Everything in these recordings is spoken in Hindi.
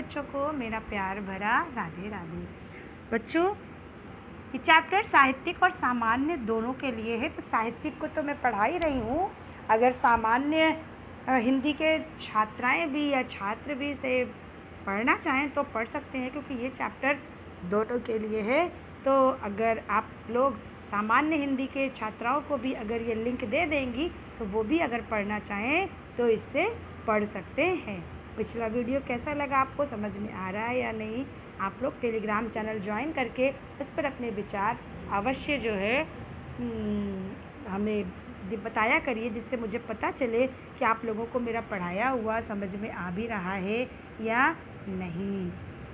बच्चों को मेरा प्यार भरा राधे राधे। बच्चों, ये चैप्टर साहित्यिक और सामान्य दोनों के लिए है। तो साहित्यिक को तो मैं पढ़ा ही रही हूँ, अगर सामान्य हिंदी के छात्राएं भी या छात्र भी इसे पढ़ना चाहें तो पढ़ सकते हैं, क्योंकि ये चैप्टर दोनों के लिए है। तो अगर आप लोग सामान्य हिंदी के छात्राओं को भी अगर ये लिंक दे देंगी तो वो भी अगर पढ़ना चाहें तो इससे पढ़ सकते हैं। पिछला वीडियो कैसा लगा, आपको समझ में आ रहा है या नहीं? आप लोग टेलीग्राम चैनल ज्वाइन करके उस पर अपने विचार अवश्य जो है हमें बताया करिए, जिससे मुझे पता चले कि आप लोगों को मेरा पढ़ाया हुआ समझ में आ भी रहा है या नहीं।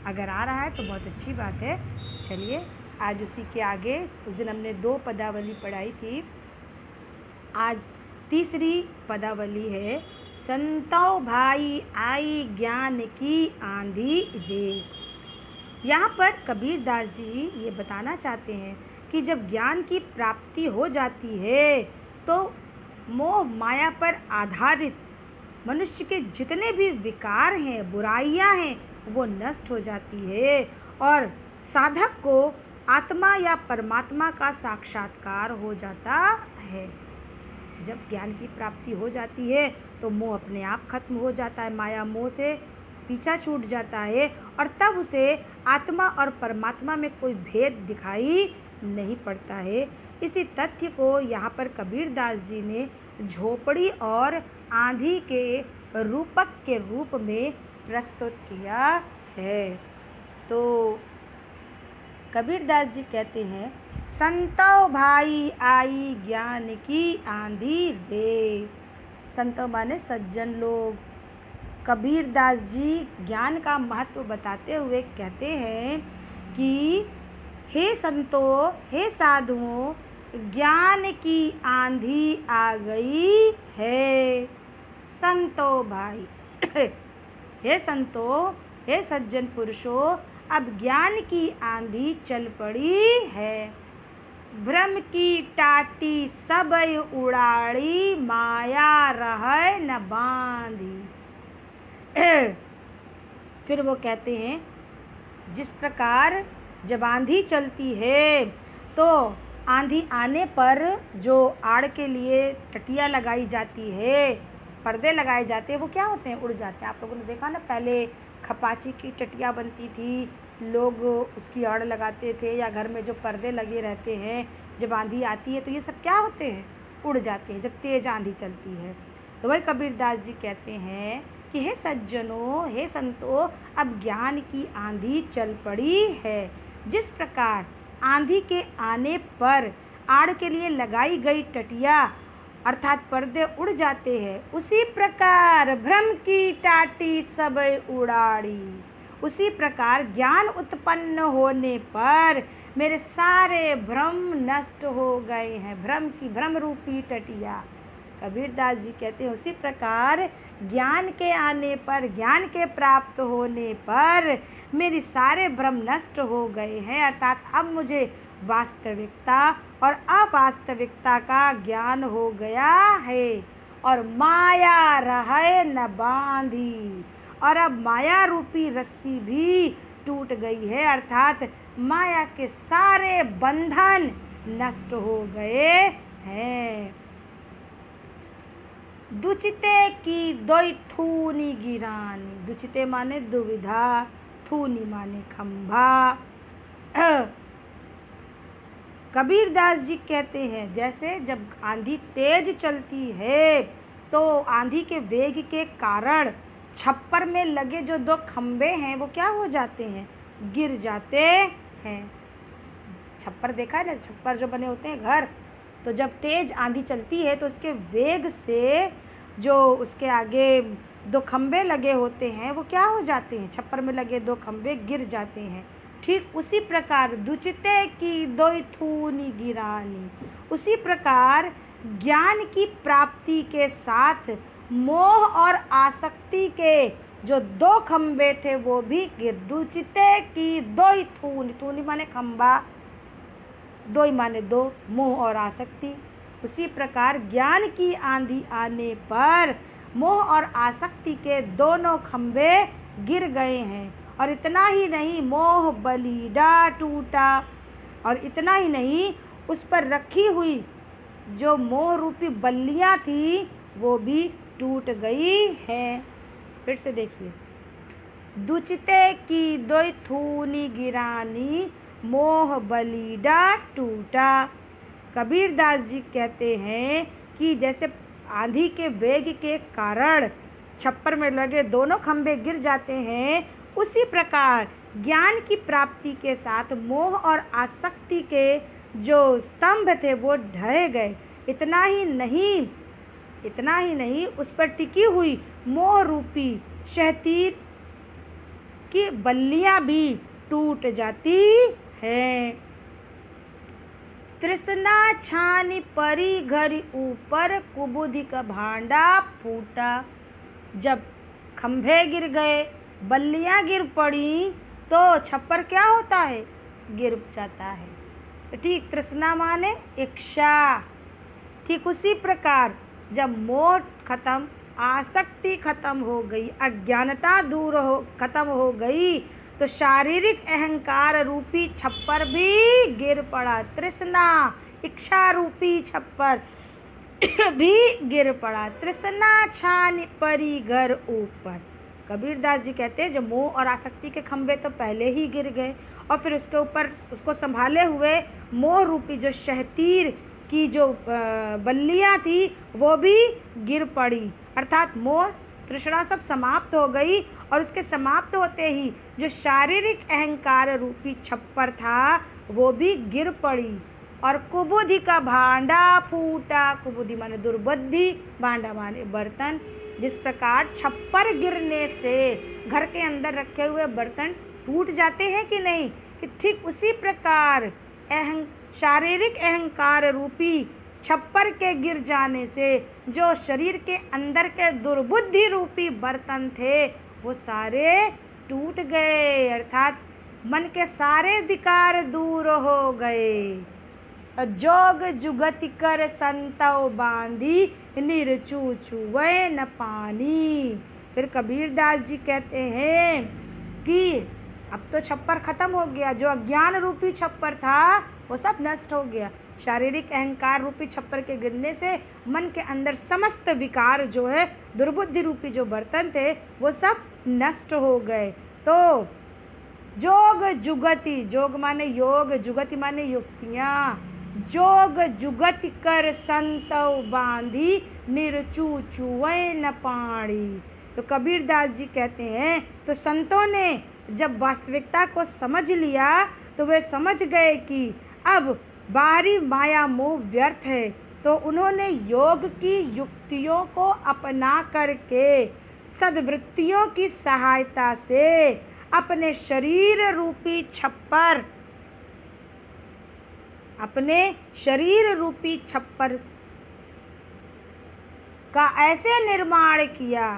अगर आ रहा है तो बहुत अच्छी बात है। चलिए आज उसी के आगे, उस दिन हमने 2 पदावली पढ़ाई थी, आज तीसरी पदावली है। संतो भाई आई ज्ञान की आंधी रे। यहाँ पर कबीर दास जी ये बताना चाहते हैं कि जब ज्ञान की प्राप्ति हो जाती है तो मोह माया पर आधारित मनुष्य के जितने भी विकार हैं, बुराइयां हैं, वो नष्ट हो जाती है और साधक को आत्मा या परमात्मा का साक्षात्कार हो जाता है। जब ज्ञान की प्राप्ति हो जाती है तो मोह अपने आप खत्म हो जाता है, माया मोह से पीछा छूट जाता है और तब उसे आत्मा और परमात्मा में कोई भेद दिखाई नहीं पड़ता है। इसी तथ्य को यहाँ पर कबीर दास जी ने झोपड़ी और आंधी के रूपक के रूप में प्रस्तुत किया है। तो कबीर दास जी कहते हैं, संतो भाई आई ज्ञान की आंधी रे। संतो माने सज्जन लोग। कबीर दास जी ज्ञान का महत्व बताते हुए कहते हैं कि हे संतो, हे साधुओं, ज्ञान की आंधी आ गई है। संतो भाई हे संतो, हे सज्जन पुरुषों, अब ज्ञान की आंधी चल पड़ी है। भ्रम की टाटी सब उड़ाड़ी, माया रहे न बांधी। फिर वो कहते हैं, जिस प्रकार जब आंधी चलती है तो आंधी आने पर जो आड़ के लिए टटिया लगाई जाती है, पर्दे लगाए जाते हैं, वो क्या होते हैं? उड़ जाते हैं। आप लोगों ने देखा ना, पहले खपाची की टटिया बनती थी, लोग उसकी आड़ लगाते थे, या घर में जो पर्दे लगे रहते हैं, जब आंधी आती है तो ये सब क्या होते हैं? उड़ जाते हैं, जब तेज़ आंधी चलती है। तो वही कबीर दास जी कहते हैं कि हे सज्जनों, हे संतों, अब ज्ञान की आंधी चल पड़ी है। जिस प्रकार आंधी के आने पर आड़ के लिए लगाई गई टटिया अर्थात पर्दे उड़ जाते हैं, उसी प्रकार भ्रम की टाटी सब उड़ाड़ी। उसी प्रकार ज्ञान उत्पन्न होने पर मेरे सारे भ्रम नष्ट हो गए हैं। भ्रम रूपी टटिया। कबीर दास जी कहते हैं, उसी प्रकार ज्ञान के आने पर, ज्ञान के प्राप्त होने पर मेरे सारे भ्रम नष्ट हो गए हैं, अर्थात अब मुझे वास्तविकता और अवास्तविकता का ज्ञान हो गया है और माया रहे न बांधी। और अब माया रूपी रस्सी भी टूट गई है, अर्थात माया के सारे बंधन नष्ट हो गए हैं। दुचिते की दोई थूनी गिरानी। दुचिते माने दुविधा, थूनी माने खंभा। कबीर दास जी कहते हैं, जैसे जब आंधी तेज चलती है तो आंधी के वेग के कारण छप्पर में लगे जो 2 खंबे हैं वो क्या हो जाते हैं? गिर जाते हैं। छप्पर देखा है ना, छप्पर जो बने होते हैं घर, तो जब तेज आंधी चलती है तो उसके वेग से जो उसके आगे 2 खंबे लगे होते हैं वो क्या हो जाते हैं? छप्पर में लगे 2 खंबे गिर जाते हैं। ठीक उसी प्रकार दुचिते की दोई थूनी गिरानी। उसी प्रकार ज्ञान की प्राप्ति के साथ मोह और आसक्ति के जो 2 खंबे थे वो भी गिर। दुचिते की दोई थूनी, थूनी माने खंबा, दोई माने 2, मोह और आसक्ति। उसी प्रकार ज्ञान की आंधी आने पर मोह और आसक्ति के दोनों खंबे गिर गए हैं और इतना ही नहीं, मोह बलिदा टूटा। और इतना ही नहीं, उस पर रखी हुई जो मोह रूपी बल्लियाँ थी वो भी टूट गई हैं। फिर से देखिए, दुचिते की दोई थूनी गिरानी, मोह बलिदा टूटा। कबीरदास जी कहते हैं कि जैसे आंधी के वेग के कारण छप्पर में लगे दोनों खंभे गिर जाते हैं, उसी प्रकार ज्ञान की प्राप्ति के साथ मोह और आसक्ति के जो स्तंभ थे वो ढह गए। इतना ही नहीं, उस पर टिकी हुई मोह रूपी शहतीर की बल्लियां भी टूट जाती हैं। तृष्णा छानी परी घरी ऊपर, कुबुद्धि का भांडा फूटा। जब खंभे गिर गए, बल्लियां गिर पड़ी, तो छप्पर क्या होता है? गिर जाता है। तो ठीक तृष्णा माने इच्छा। ठीक उसी प्रकार जब मोह खत्म, आसक्ति खत्म हो गई, अज्ञानता खत्म हो गई, तो शारीरिक अहंकार रूपी छप्पर भी गिर पड़ा। तृष्णा इच्छा रूपी छप्पर भी गिर पड़ा। तृष्णा छानी परी घर ऊपर। कबीरदास जी कहते हैं जो मोह और आसक्ति के खंभे तो पहले ही गिर गए, और फिर उसके ऊपर उसको संभाले हुए मोह रूपी जो शहतीर की जो बल्लियाँ थी वो भी गिर पड़ी। अर्थात मोह तृष्णा सब समाप्त हो गई, और उसके समाप्त होते ही जो शारीरिक अहंकार रूपी छप्पर था वो भी गिर पड़ी। और कुबुद्धि का भांडा फूटा। कुबुद्धि माने दुर्बुद्धि, भांडा माने बर्तन। जिस प्रकार छप्पर गिरने से घर के अंदर रखे हुए बर्तन टूट जाते हैं कि नहीं, कि ठीक उसी प्रकार शारीरिक अहंकार रूपी छप्पर के गिर जाने से जो शरीर के अंदर के दुर्बुद्धि रूपी बर्तन थे वो सारे टूट गए। अर्थात मन के सारे विकार दूर हो गए। जोग जुगति कर संतव बांधी, निरचू चुवे न पानी। फिर कबीरदास जी कहते हैं कि अब तो छप्पर खत्म हो गया, जो अज्ञान रूपी छप्पर था वो सब नष्ट हो गया। शारीरिक अहंकार रूपी छप्पर के गिरने से मन के अंदर समस्त विकार जो है, दुर्बुद्धि रूपी जो बर्तन थे वो सब नष्ट हो गए। तो जोग जुगति, जोग माने योग, जुगति माने युक्तियाँ। जोग जुगति कर संतव बांधी, निरचू चुवे न पानी। तो कबीरदास जी कहते हैं तो संतों ने जब वास्तविकता को समझ लिया तो वे समझ गए कि अब बाहरी माया मोह व्यर्थ है, तो उन्होंने योग की युक्तियों को अपना करके सद्वृत्तियों की सहायता से अपने शरीर रूपी छप्पर का ऐसे निर्माण किया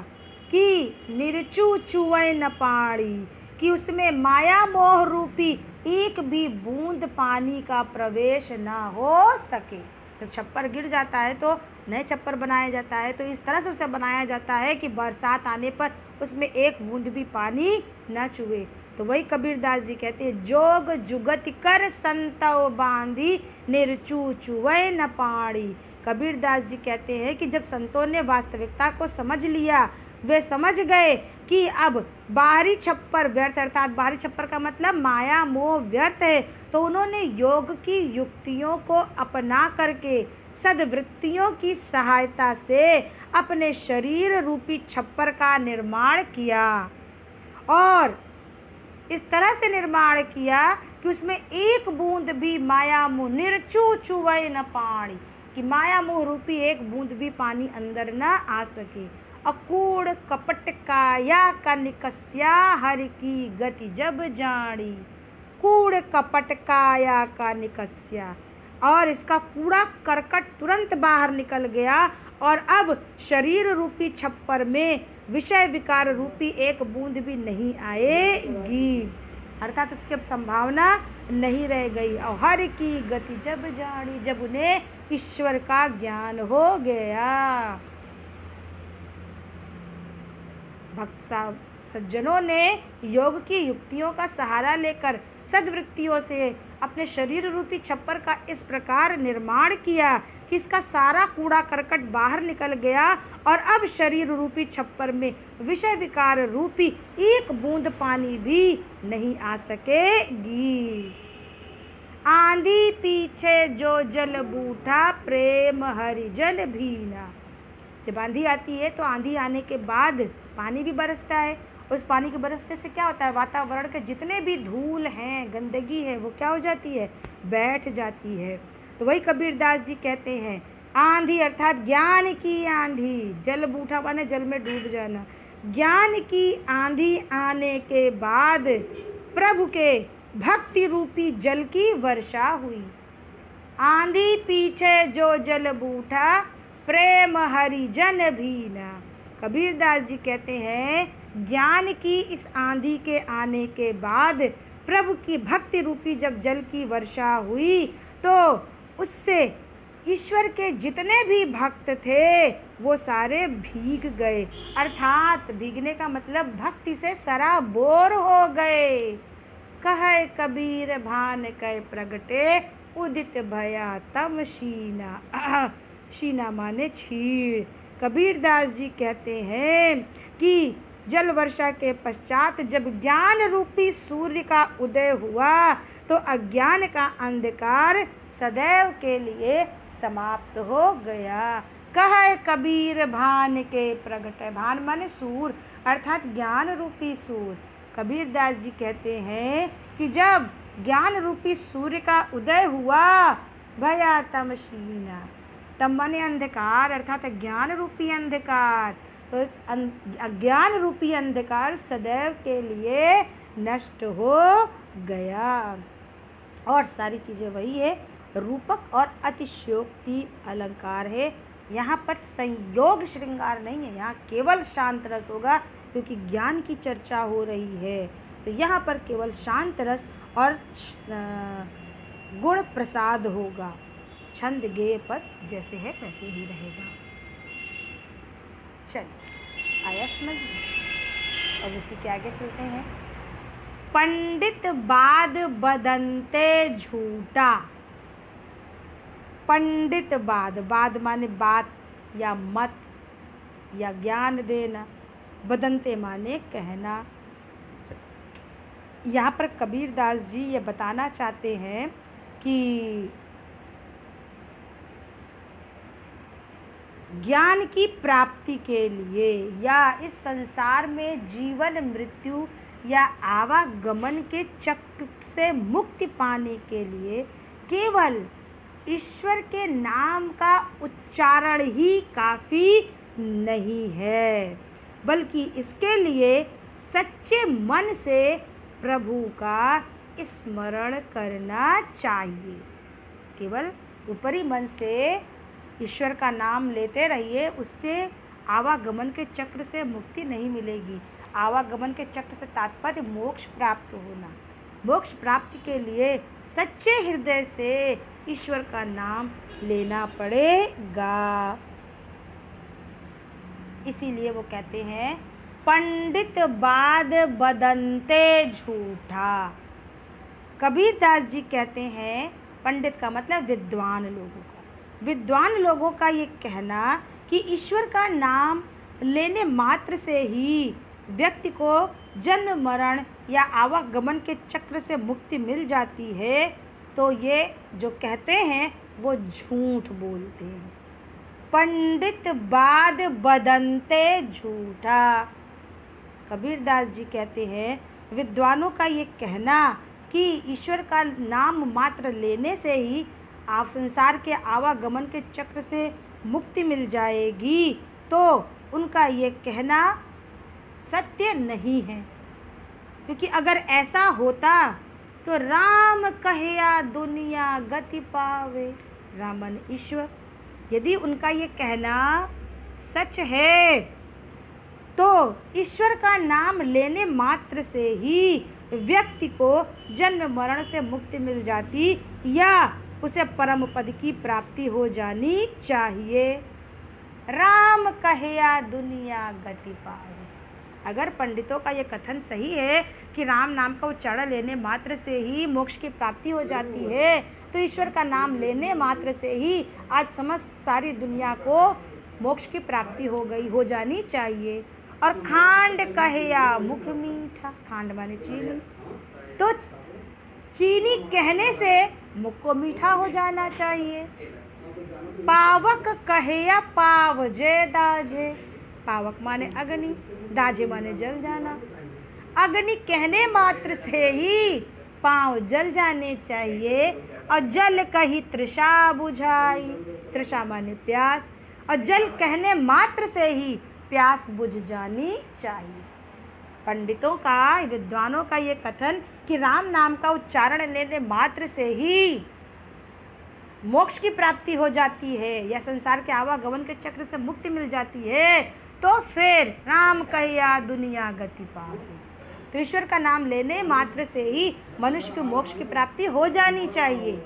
कि निरचू चुवे न पानी, कि उसमें माया मोह रूपी एक भी बूंद पानी का प्रवेश ना हो सके। जब छप्पर गिर जाता है तो नए छप्पर बनाया जाता है, तो इस तरह से उसे बनाया जाता है कि बरसात आने पर उसमें एक बूंद भी पानी न चुए। तो वही कबीरदास जी कहते हैं जोग जुगति कर संतव बांधी, निरचू चुवे न पानी। कबीरदास जी कहते हैं कि जब संतों ने वास्तविकता को समझ लिया, वे समझ गए कि अब बाहरी छप्पर व्यर्थ, अर्थात बाहरी छप्पर का मतलब माया मोह व्यर्थ है, तो उन्होंने योग की युक्तियों को अपना करके सद्वृत्तियों की सहायता से अपने शरीर रूपी छप्पर का निर्माण किया। और इस तरह से निर्माण किया कि उसमें एक बूंद भी माया मोह, निरचू चुवे न पानी, कि माया मोह रूपी एक बूंद भी पानी अंदर न आ सके। अकूड़ कपट काया का निकस्या, हर की गति जब जानी। कूड़ कपट काया का निकस्या, और इसका कूड़ा करकट तुरंत बाहर निकल गया, और अब शरीर रूपी छप्पर में विषय विकार रूपी एक बूंद भी नहीं आएगी। अर्थात उसकी अब संभावना नहीं रह गई। और हर की गति जब जानी, जब उन्हें ईश्वर का ज्ञान हो गया। भक्त सज्जनों ने योग की युक्तियों का सहारा लेकर सद्वृत्तियों से अपने शरीर रूपी छप्पर का इस प्रकार निर्माण किया कि इसका सारा कूड़ा करकट बाहर निकल गया और अब शरीर रूपी छप्पर में विषय विकार रूपी एक बूंद पानी भी नहीं आ सकेगी। आंधी पीछे जो जल बूटा, प्रेम हरिजन भीना। जब आंधी आती है तो आंधी आने के बाद पानी भी बरसता है। उस पानी के बरसने से क्या होता है, वातावरण के जितने भी धूल हैं, गंदगी है, वो क्या हो जाती है, बैठ जाती है। तो वही कबीरदास जी कहते हैं, आंधी अर्थात ज्ञान की आंधी, जल बूठा माने जल में डूब जाना। ज्ञान की आंधी आने के बाद प्रभु के भक्ति रूपी जल की वर्षा हुई। आंधी पीछे जो जल बूठा, प्रेम हरिजन भीना। कबीरदास जी कहते हैं, ज्ञान की इस आंधी के आने के बाद प्रभु की भक्ति रूपी जब जल की वर्षा हुई तो उससे ईश्वर के जितने भी भक्त थे वो सारे भीग गए। अर्थात भीगने का मतलब भक्ति से सराबोर हो गए। कहे कबीर भान कह प्रगटे, उदित भया तम शीना। शीना माने छीड़। कबीरदास जी कहते हैं कि जल वर्षा के पश्चात जब ज्ञान रूपी सूर्य का उदय हुआ तो अज्ञान का अंधकार सदैव के लिए समाप्त हो गया। कहे कबीर भान के प्रगट, भान माने सूर्य अर्थात ज्ञान रूपी सूर्य। कबीरदास जी कहते हैं कि जब ज्ञान रूपी सूर्य का उदय हुआ, भया तमशीना, तम माने अंधकार अर्थात ज्ञान रूपी अंधकार, तो अज्ञान रूपी अंधकार सदैव के लिए नष्ट हो गया। और सारी चीज़ें वही है, रूपक और अतिशयोक्ति अलंकार है। यहाँ पर संयोग श्रृंगार नहीं है, यहाँ केवल शांत रस होगा क्योंकि ज्ञान की चर्चा हो रही है। तो यहाँ पर केवल शांत रस और गुण प्रसाद होगा। छंद गेय पद जैसे है वैसे ही रहेगा। चलिए, आया समझ में? अब इसी के आगे चलते हैं। पंडित बाद बदनते झूठा। पंडित बाद, बाद माने बात या मत या ज्ञान देना, बदनते माने कहना। यहाँ पर कबीरदास जी ये बताना चाहते हैं कि ज्ञान की प्राप्ति के लिए या इस संसार में जीवन मृत्यु या आवागमन के चक्र से मुक्ति पाने के लिए केवल ईश्वर के नाम का उच्चारण ही काफ़ी नहीं है, बल्कि इसके लिए सच्चे मन से प्रभु का स्मरण करना चाहिए। केवल ऊपरी मन से ईश्वर का नाम लेते रहिए, उससे आवागमन के चक्र से मुक्ति नहीं मिलेगी। आवागमन के चक्र से तात्पर्य मोक्ष प्राप्त होना। मोक्ष प्राप्ति के लिए सच्चे हृदय से ईश्वर का नाम लेना पड़ेगा। इसीलिए वो कहते हैं, पंडित बाद बदनते झूठा। कबीरदास जी कहते हैं, पंडित का मतलब विद्वान लोगों का। विद्वान लोगों का ये कहना कि ईश्वर का नाम लेने मात्र से ही व्यक्ति को जन्म मरण या आवागमन के चक्र से मुक्ति मिल जाती है, तो ये जो कहते हैं वो झूठ बोलते हैं। पंडित बाद बदनते झूठा। कबीरदास जी कहते हैं, विद्वानों का ये कहना कि ईश्वर का नाम मात्र लेने से ही आप संसार के आवागमन के चक्र से मुक्ति मिल जाएगी, तो उनका ये कहना सत्य नहीं है। क्योंकि अगर ऐसा होता तो राम कहया दुनिया गति पावे, रामन ईश्वर। यदि उनका ये कहना सच है तो ईश्वर का नाम लेने मात्र से ही व्यक्ति को जन्म मरण से मुक्ति मिल जाती या उसे परम पद की प्राप्ति हो जानी चाहिए। राम कहया दुनिया गति पावे। अगर पंडितों का ये कथन सही है कि राम नाम का उच्चारण लेने मात्र से ही मोक्ष की प्राप्ति हो जाती है, तो ईश्वर का नाम लेने मात्र से ही आज समस्त सारी दुनिया को मोक्ष की प्राप्ति हो जानी चाहिए। और खांड कहिया मुख मीठा, खांड माने चीनी, तो चीनी कहने से मुख को मीठा हो जाना चाहिए। पावक कहिया पावजे दाजे, पावक माने अग्नि, दाजे माने जल जाना। अग्नि कहने मात्र से ही पांव जल जाने चाहिए। और जल कही तृषा बुझाई, तृषा माने प्यास, और जल कहने मात्र से ही प्यास बुझ जानी चाहिए। पंडितों का, विद्वानों का ये कथन कि राम नाम का उच्चारण लेने मात्र से ही मोक्ष की प्राप्ति हो जाती है या संसार के आवागमन के चक्र से मुक्ति मिल जाती है, तो फिर राम कहिया दुनिया गति पावे, तो ईश्वर का नाम लेने मात्र से ही मनुष्य को मोक्ष की प्राप्ति हो जानी चाहिए।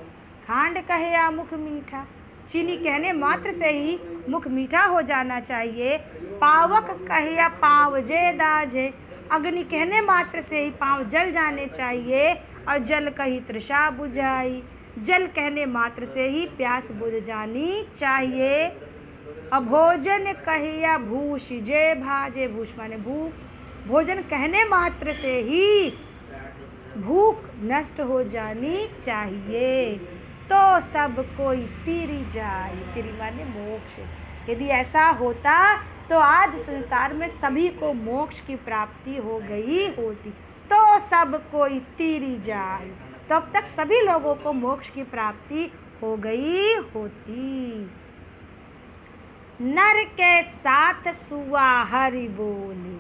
खांड कहिया मुख मीठा, चीनी कहने मात्र से ही मुख मीठा हो जाना चाहिए। पावक कहिया पाँव जे दाजे, अग्नि कहने मात्र से ही पाँव जल जाने चाहिए। और जल कही तृषा बुझाई, जल कहने मात्र से ही प्यास बुझ जानी चाहिए। अभोजन कहिया भूष जे भाजे, भूष माने भूख, भोजन कहने मात्र से ही भूख नष्ट हो जानी चाहिए। तो सब कोई तीरी जाए, तीरी माने मोक्ष। यदि ऐसा होता तो आज संसार में सभी को मोक्ष की प्राप्ति हो गई होती। तो सब कोई तीरी जाए, तो अब तक सभी लोगों को मोक्ष की प्राप्ति हो गई होती। नर के साथ सुआ हरि बोले,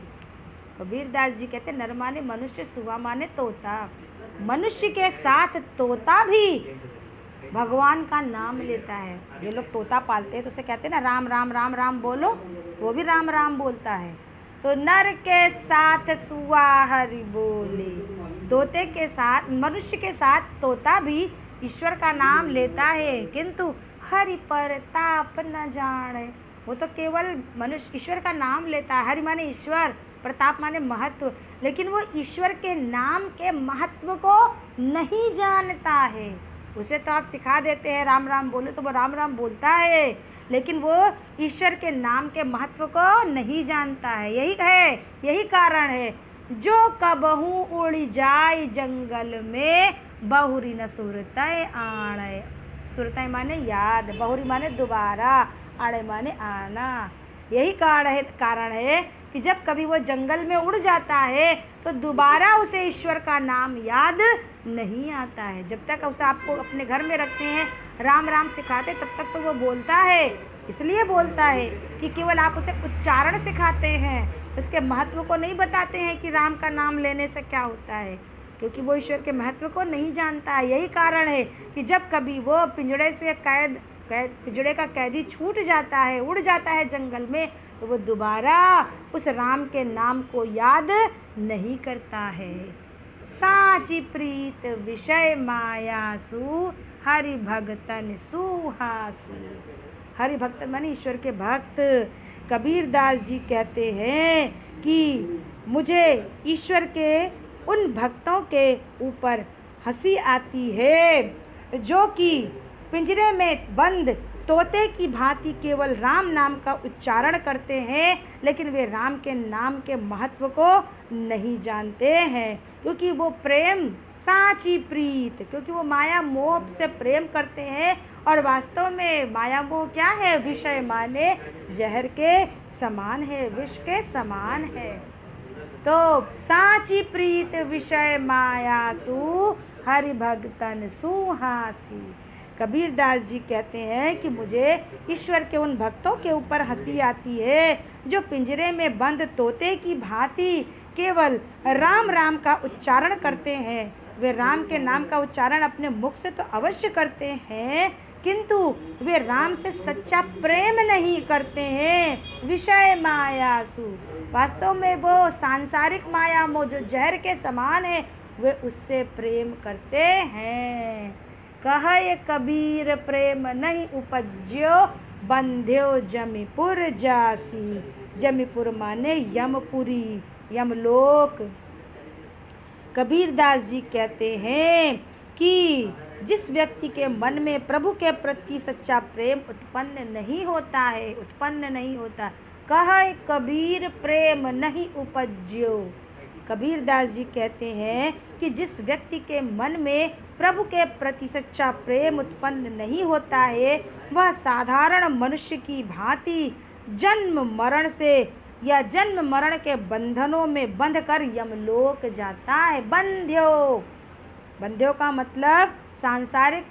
कबीरदास जी कहते नर माने मनुष्य, सुआ माने तोता। मनुष्य के साथ तोता भी भगवान का नाम लेता है। जो लोग तोता पालते हैं तो उसे कहते हैं ना राम राम राम राम बोलो, वो भी राम राम बोलता है। तो नर के साथ सुआ हरि बोले, तोते के साथ, मनुष्य के साथ तोता भी ईश्वर का नाम लेता है, किंतु हरि प्रताप न जाने। वो तो केवल मनुष्य ईश्वर का नाम लेता है, हरि माने ईश्वर, प्रताप माने महत्व, लेकिन वो ईश्वर के नाम के महत्व को नहीं जानता है। उसे तो आप सिखा देते हैं राम राम बोले तो वो राम राम बोलता है, लेकिन वो ईश्वर के नाम के महत्व को नहीं जानता है। यही कारण है जो कबहू उड़ जाए जंगल में, बहुरी न सुरतय आणे। सुरतय माने याद, बहुरी माने दोबारा, आणे माने आना। यही कारण है कि जब कभी वो जंगल में उड़ जाता है तो दोबारा उसे ईश्वर का नाम याद नहीं आता है। जब तक उसे आपको अपने घर में रखते हैं, राम राम सिखाते, तब तक तो वो बोलता है। इसलिए बोलता है कि केवल आप उसे उच्चारण सिखाते हैं, उसके महत्व को नहीं बताते हैं कि राम का नाम लेने से क्या होता है, क्योंकि वो ईश्वर के महत्व को नहीं जानता है। यही कारण है कि जब कभी वो पिंजड़े से पिंजड़े का कैदी छूट जाता है, उड़ जाता है जंगल में, तो वो दोबारा उस राम के नाम को याद नहीं करता है। साची प्रीत विषय मायासु, हरि भगतन सुहासी। हरि भक्त माने ईश्वर के भक्त। कबीरदास जी कहते हैं कि मुझे ईश्वर के उन भक्तों के ऊपर हंसी आती है जो कि पिंजरे में बंद तोते की भांति केवल राम नाम का उच्चारण करते हैं, लेकिन वे राम के नाम के महत्व को नहीं जानते हैं। क्योंकि वो प्रेम साची प्रीत, क्योंकि वो माया मोह से प्रेम करते हैं, और वास्तव में माया मोह क्या है? विषय माने जहर के समान है, विष के समान है। तो साची प्रीत विषय मायासु, हरि भगतन सुहासी। कबीरदास जी कहते हैं कि मुझे ईश्वर के उन भक्तों के ऊपर हंसी आती है जो पिंजरे में बंद तोते की भांति केवल राम राम का उच्चारण करते हैं। वे राम के नाम का उच्चारण अपने मुख से तो अवश्य करते हैं, किंतु वे राम से सच्चा प्रेम नहीं करते हैं। विषय मायासु, वास्तव में वो सांसारिक माया मोह जो जहर के समान है, वे उससे प्रेम करते हैं। कहे कबीर प्रेम नहीं उपज्यो, बंध्यो जमीपुर जासी। जमीपुर माने यमपुरी, यमलोक। कबीरदास जी कहते हैं कि जिस व्यक्ति के मन में प्रभु के प्रति सच्चा प्रेम उत्पन्न नहीं होता, कहे कबीर प्रेम नहीं उपज्यो। कबीरदास जी कहते हैं कि जिस व्यक्ति के मन में प्रभु के प्रति सच्चा प्रेम उत्पन्न नहीं होता है, वह साधारण मनुष्य की भांति जन्म मरण से या जन्म मरण के बंधनों में बंधकर यमलोक जाता है। बंध्यो का मतलब सांसारिक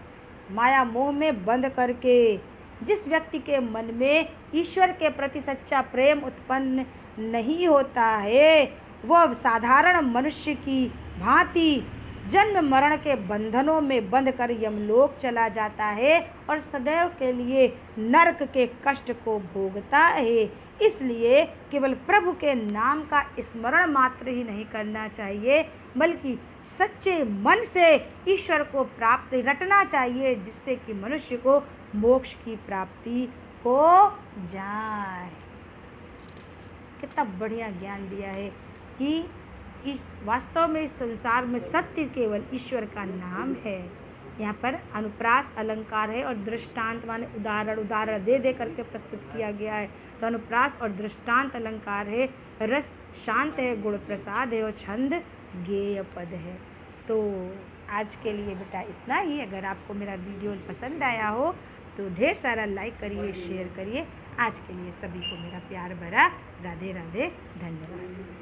माया मोह में बंध करके। जिस व्यक्ति के मन में ईश्वर के प्रति सच्चा प्रेम उत्पन्न नहीं होता है, वह साधारण मनुष्य की भांति जन्म मरण के बंधनों में बंधकर यमलोक चला जाता है और सदैव के लिए नरक के कष्ट को भोगता है। इसलिए केवल प्रभु के नाम का स्मरण मात्र ही नहीं करना चाहिए, बल्कि सच्चे मन से ईश्वर को प्राप्त रटना चाहिए, जिससे कि मनुष्य को मोक्ष की प्राप्ति हो जाए। कितना बढ़िया ज्ञान दिया है कि इस वास्तव में इस संसार में सत्य केवल ईश्वर का नाम है। यहाँ पर अनुप्रास अलंकार है और दृष्टांत माने उदाहरण दे दे करके प्रस्तुत किया गया है। तो अनुप्रास और दृष्टांत अलंकार है, रस शांत है, गुण प्रसाद है और छंद गेय पद है। तो आज के लिए बेटा इतना ही। अगर आपको मेरा वीडियो पसंद आया हो तो ढेर सारा लाइक करिए, शेयर करिए। आज के लिए सभी को मेरा प्यार भरा राधे राधे, धन्यवाद।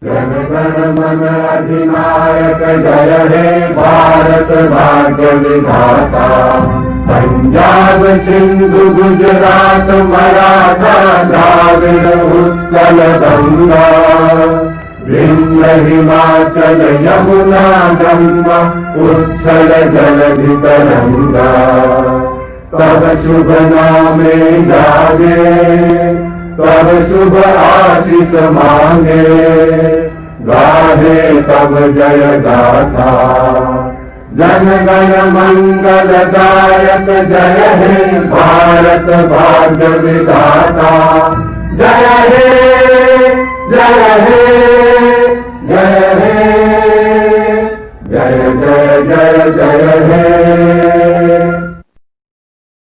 जन गण मन अधिनायक जय हे भारत भाग्य विधाता। पंजाब सिंधु गुजरात मराठा द्राविड़ उत्कल गंगा। विंध्य हिमाचल यमुना गंगा उच्छल जलधि तरंगा। तब शुभ नामे जागे, तब शुभ आशीष मांगे। गाहे तब जय गाथा, जन गण मंगल दायक जय हे भारत भाग्य विधाता। जय हे जय हे जय हे जय जय जय जय हे।